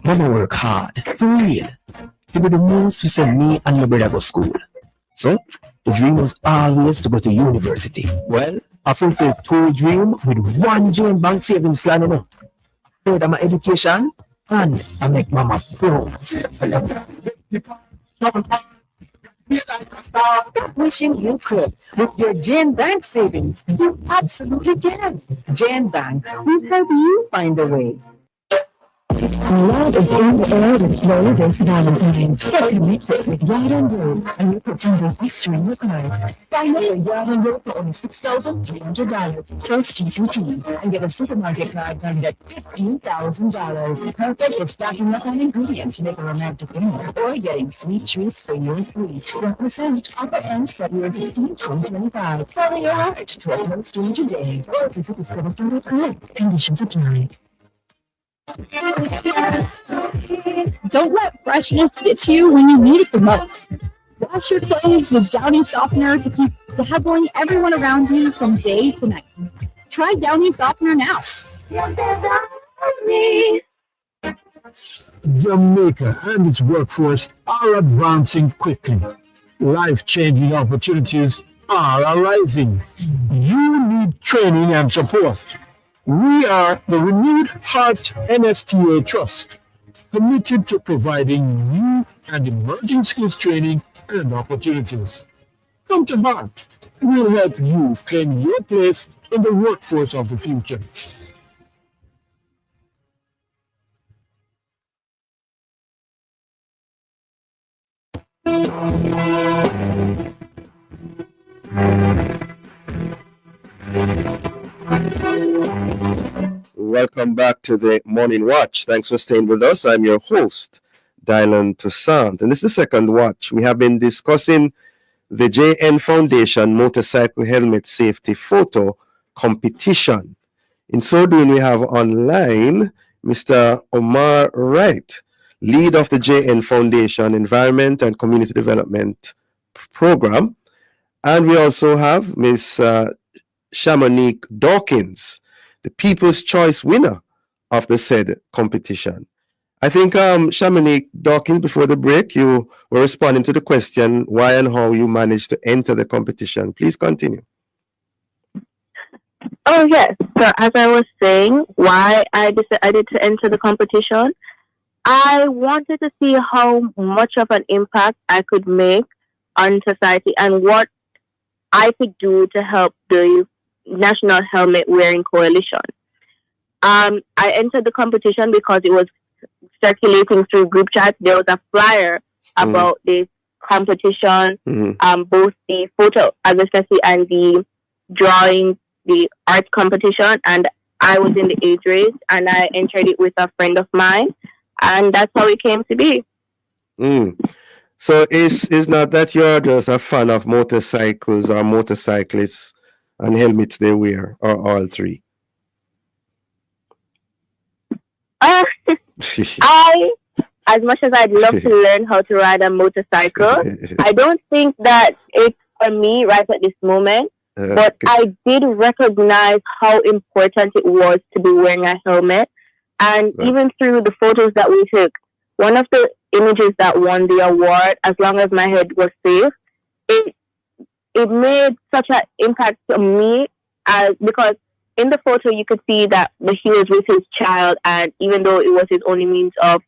Speaker 16: Mama work hard, for real. To be the most we send me and my brother go school. So, the dream was always to go to university. Well, I fulfilled 2 dreams with 1 dream bank savings plan, you know. Further my education, and I make mama proud.
Speaker 11: Stop wishing you could. With your Jane Bank savings, you absolutely can. Jane Bank will help you find a way.
Speaker 17: Love is in the air with Roll this Valentine's. Get connected with Yard and Roll and you put something extra in your card. Sign up for Yard and Roll for only $6,300 plus GCG and get a supermarket card valued at $15,000. Perfect for stocking up on ingredients to make a romantic dinner or getting sweet treats for your sweet. Represent offer ends February 15, 2025. Follow your heart to a close store today or visit discover.com. Conditions apply.
Speaker 4: Don't let freshness stitch you when you need it the most. Wash your clothes with Downy Softener to keep dazzling everyone around you from day to night. Try Downy Softener now.
Speaker 14: Jamaica and its workforce are advancing quickly. Life-changing opportunities are arising. You need training and support. We are the Renewed Heart NSTA Trust, committed to providing new and emerging skills training and opportunities. Come to Heart. We'll help you claim your place in the workforce of the future.
Speaker 3: Welcome back to the Morning Watch. Thanks for staying with us. I'm your host, Dylan Toussaint, and this is the second watch. We have been discussing the JN Foundation Motorcycle Helmet Safety Photo Competition. In so doing, we have online Mr. Omar Wright, lead of the JN Foundation Environment and Community Development Program, and we also have Ms. Shamanique Dawkins, the People's Choice winner of the said competition. I think, Shamanique Dawkins, before the break, you were responding to the question why and how you managed to enter the competition. Please continue.
Speaker 15: Oh, yes. So as I was saying, why I decided to enter the competition, I wanted to see how much of an impact I could make on society and what I could do to help the National Helmet Wearing Coalition. I entered the competition because it was circulating through group chats. There was a flyer about this competition, both the photo advocacy and the drawing, the art competition, and I was in the age race and I entered it with a friend of mine, and that's how it came to be.
Speaker 3: So it's not that you're just a fan of motorcycles or motorcyclists and helmets they wear, or all three?
Speaker 15: As much as I'd love to learn how to ride a motorcycle, I don't think that it's for me right at this moment. But I did recognize how important it was to be wearing a helmet. And even through the photos that we took, one of the images that won the award, as long as my head was safe, it made such an impact on me, because in the photo you could see that he was with his child, and even though it was his only means of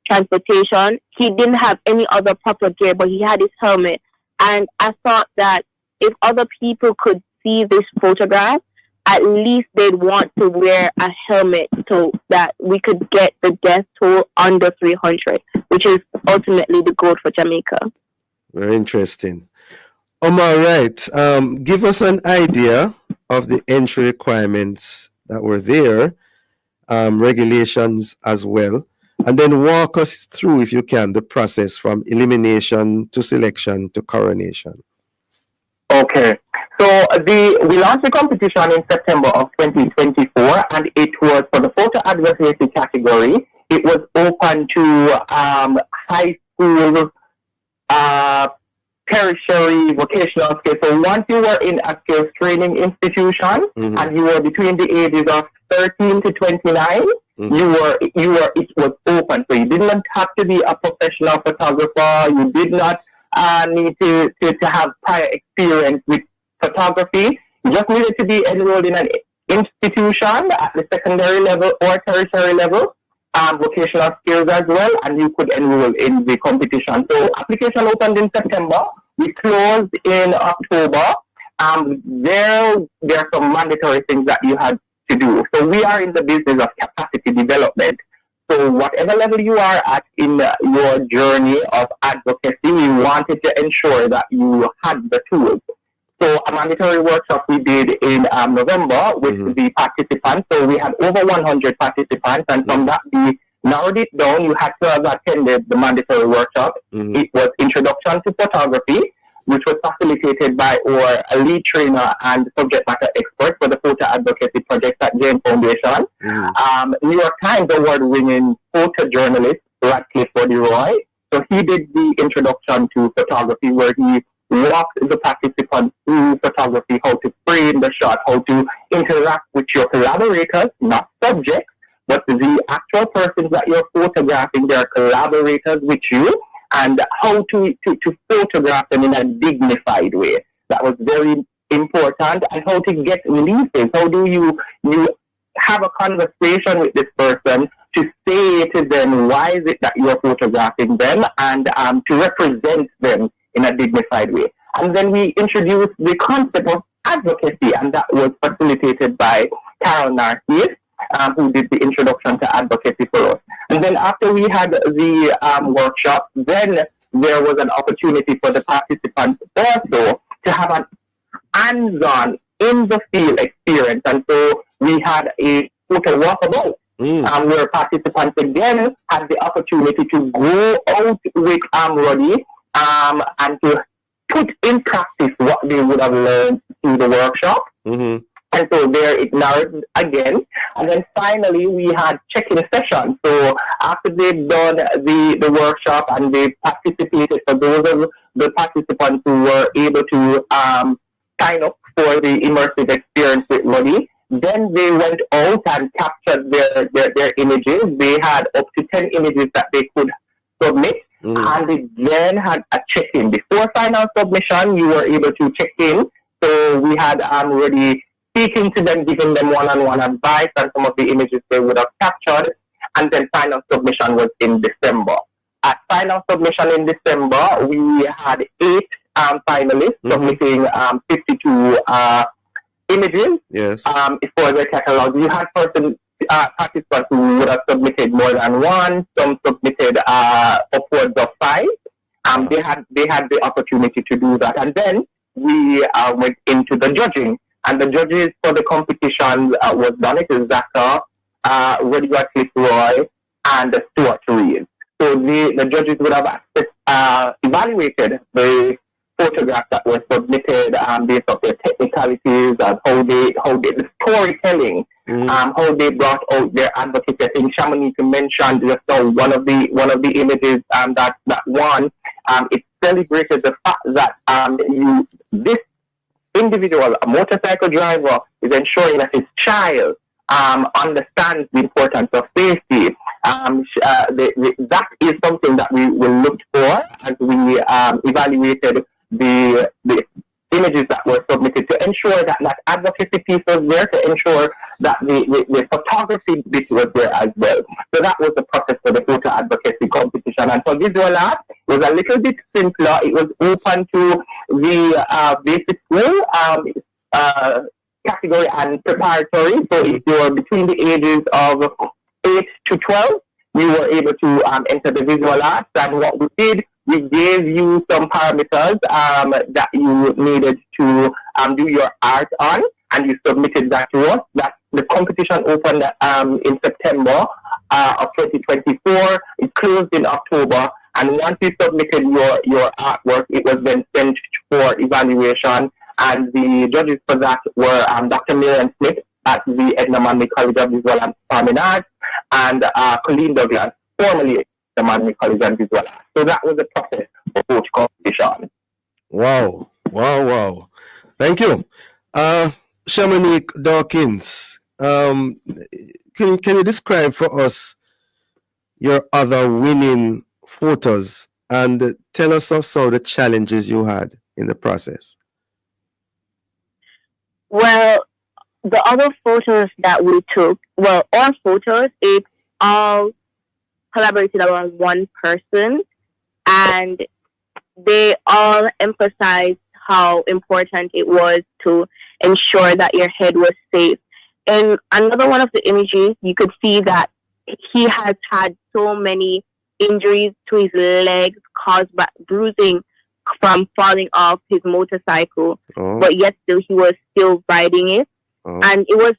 Speaker 15: transportation, he didn't have any other proper gear, but he had his helmet. And I thought that if other people could see this photograph, at least they'd want to wear a helmet so that we could get the death toll under 300, which is ultimately the goal for Jamaica.
Speaker 3: Very interesting. Omar, right. Give us an idea of the entry requirements that were there, regulations as well, and then walk us through, if you can, the process from elimination to selection to coronation.
Speaker 7: Okay. So we launched the competition in September of 2024, and it was for the photo advocacy category. It was open to high school, tertiary, vocational skills. So once you were in a skills training institution and you were between the ages of 13 to 29, it was open. So you did not have to be a professional photographer. You did not need to have prior experience with photography. You just needed to be enrolled in an institution at the secondary level or tertiary level, vocational skills as well, and you could enroll in the competition. So application opened in September. We closed in October. There are some mandatory things that you had to do. So we are in the business of capacity development. So whatever level you are at in your journey of advocacy, we wanted to ensure that you had the tools. So a mandatory workshop we did in November with the participants. So we had over 100 participants, and from that we narrowed it down. You had to have attended the mandatory workshop. It was Introduction to Photography, which was facilitated by our lead trainer and subject matter expert for the photo advocacy project at Jane Foundation. New York Times award-winning photojournalist Radcliffe Roy. So he did the Introduction to Photography, where he walked the participants through photography, how to frame the shot, how to interact with your collaborators, not subjects, but the actual persons that you're photographing. They're collaborators with you, and how to photograph them in a dignified way. That was very important. And how to get releases. How do you have a conversation with this person to say to them why is it that you're photographing them, and to represent them in a dignified way. And then we introduced the concept of advocacy, and that was facilitated by Carol Narcisse, who did the Introduction to Advocacy for us. And then after we had the workshop, then there was an opportunity for the participants also to have an hands-on, in-the-field experience. And so we had a photo walkabout, where participants again had the opportunity to go out with Roddy, and to put in practice what they would have learned through the workshop. And so there it narrowed again. And then finally we had check-in sessions. So after they've done the workshop and they participated, for those of the participants who were able to sign up for the immersive experience with Roddy, then they went out and captured their images. They had up to 10 images that they could submit. And they then had a check-in. Before final submission, you were able to check in. So we had already speaking to them, giving them one-on-one advice on some of the images they would have captured. And then final submission was in December. At final submission in December, we had 8 finalists submitting 52 images for the catalog. You had participants who would have submitted more than one. Some submitted upwards of 5. They had the opportunity to do that, and then we went into the judging. And the judges for the competition was Donita Zaka, Roddy Radcliffe Roy, and Stuart Reed. So the judges would have evaluated the photographs that were submitted based on their technicalities and how they the storytelling, how they brought out their advocacy. I think Shamanika mentioned just now one of the images that won. It celebrated the fact that this individual, a motorcycle driver, is ensuring that his child understands the importance of safety. That is something that we looked for as we evaluated the images that were submitted, to ensure that that advocacy piece was there, to ensure that the photography bit was there as well. So that was the process for the photo advocacy competition. And for visual art, it was a little bit simpler. It was open to the basic school category and preparatory. So if you were between the ages of 8 to 12, you were able to enter the visual arts. And what we did, we gave you some parameters that you needed to do your art on, and you submitted that to us. That the competition opened in September of 2024. It closed in October, and once you submitted your artwork, it was then sent for evaluation and the judges for that were Dr. Miriam Smith at the Edna Manley College of Visual and Performing Arts, and Colleen Douglas, formerly the Manley College of Visual Arts. So that was the process for coach competition.
Speaker 3: Wow. Thank you. Shamanique Dawkins, can you describe for us your other winning photos and tell us of some of the challenges you had in the process?
Speaker 15: Well, the other photos that we took, all photos, it's all collaborated around one person, and they all emphasized how important it was to ensure that your head was safe. In another one of the images, you could see that he has had so many injuries to his legs caused by bruising from falling off his motorcycle, but yet still he was still riding it. And it was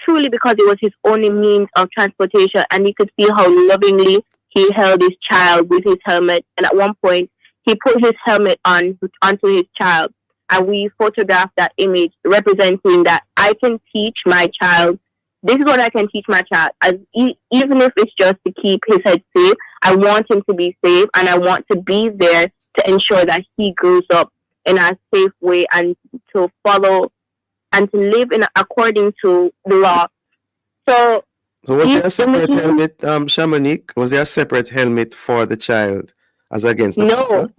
Speaker 15: truly because it was his only means of transportation, and you could see how lovingly he held his child with his helmet. And at one point, he put his helmet onto his child, and we photographed that image representing that I can teach my child. This is what I can teach my child. Even if it's just to keep his head safe, I want him to be safe, and I want to be there to ensure that he grows up in a safe way and to follow and to live according to the law. So
Speaker 3: was there a separate helmet, Shamanique? Was there a separate helmet for the child as against the father?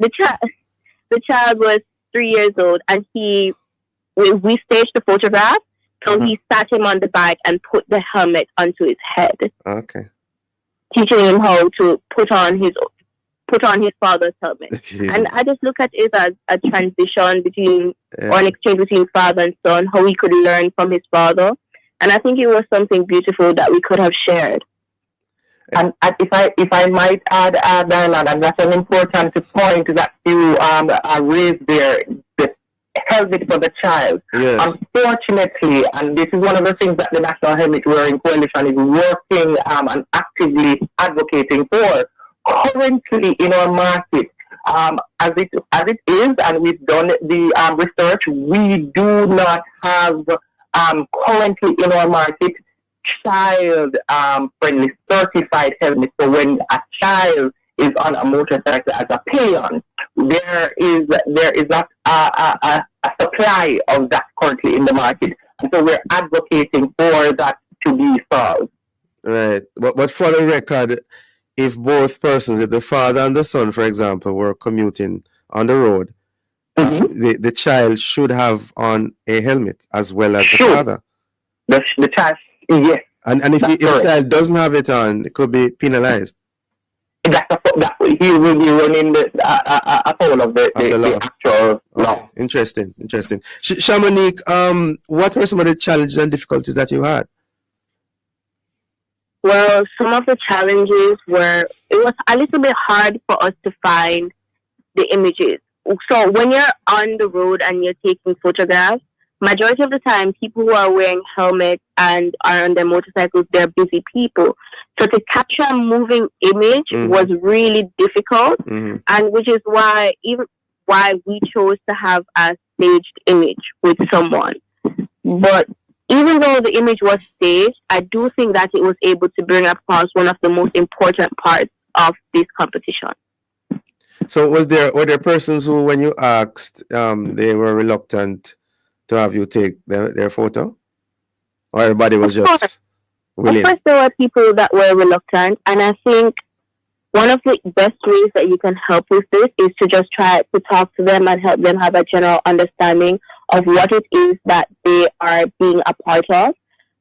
Speaker 15: The child was 3 years old, and we staged the photograph. So he sat him on the bike and put the helmet onto his head. Okay. Teaching him how to put on his father's helmet. And I just look at it as a transition between, or an exchange between father and son, how he could learn from his father. And I think it was something beautiful that we could have shared.
Speaker 7: And if I might add, Diana, and that's an important point that you raised there, the helmet for the child. Yes. Unfortunately, and this is one of the things that the National Helmet Wearing Coalition is working and actively advocating for. Currently in our market, as it is, and we've done the research, we do not have currently in our market child-friendly certified helmets. So when a child is on a motorcycle as a peon, there is not a supply of that currently in the market. And so we're advocating for that to be solved.
Speaker 3: Right. But for the record, if both persons, if the father and the son, for example, were commuting on the road, the child should have on a helmet as well as the father.
Speaker 7: The child, yes.
Speaker 3: And if the child doesn't have it on, it could be penalized.
Speaker 7: He will be running a foul of the actual law.
Speaker 3: Interesting. Shamanique, what were some of the challenges and difficulties that you had?
Speaker 15: Well, some of the challenges were, it was a little bit hard for us to find the images. So when you're on the road and you're taking photographs, majority of the time, people who are wearing helmets and are on their motorcycles, they're busy people. So to capture a moving image was really difficult, and which is why we chose to have a staged image with someone. But even though the image was staged, I do think that it was able to bring across one of the most important parts of this competition.
Speaker 3: So were there persons who, when you asked, they were reluctant to have you take their photo? Or everybody was just willing?
Speaker 15: Of course, there were people that were reluctant, and I think one of the best ways that you can help with this is to just try to talk to them and help them have a general understanding of what it is that they are being a part of.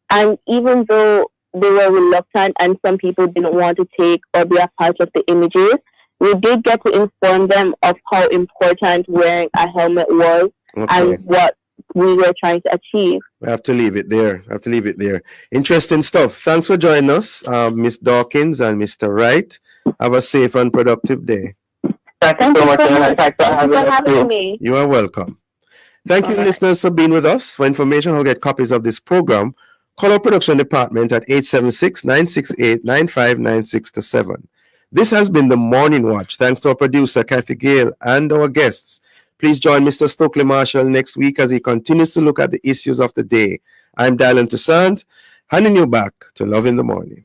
Speaker 15: And even though they were reluctant and some people didn't want to take or be a part of the images, we did get to inform them of how important wearing a helmet was and what we were trying to achieve.
Speaker 3: We have to leave it there. Interesting stuff. Thanks for joining us, Miss Dawkins and Mr. Wright. Have a safe and productive day.
Speaker 7: Thank you so much.
Speaker 15: Thanks for having me.
Speaker 3: You are welcome. Thank you, listeners, for being with us. For information or get copies of this program, call our production department at 876-968-9596-7. This has been the Morning Watch. Thanks to our producer, Kathy Gale, and our guests, Please join Mr. Stokely Marshall next week as he continues to look at the issues of the day. I'm Dylan Toussaint, handing you back to Love in the Morning.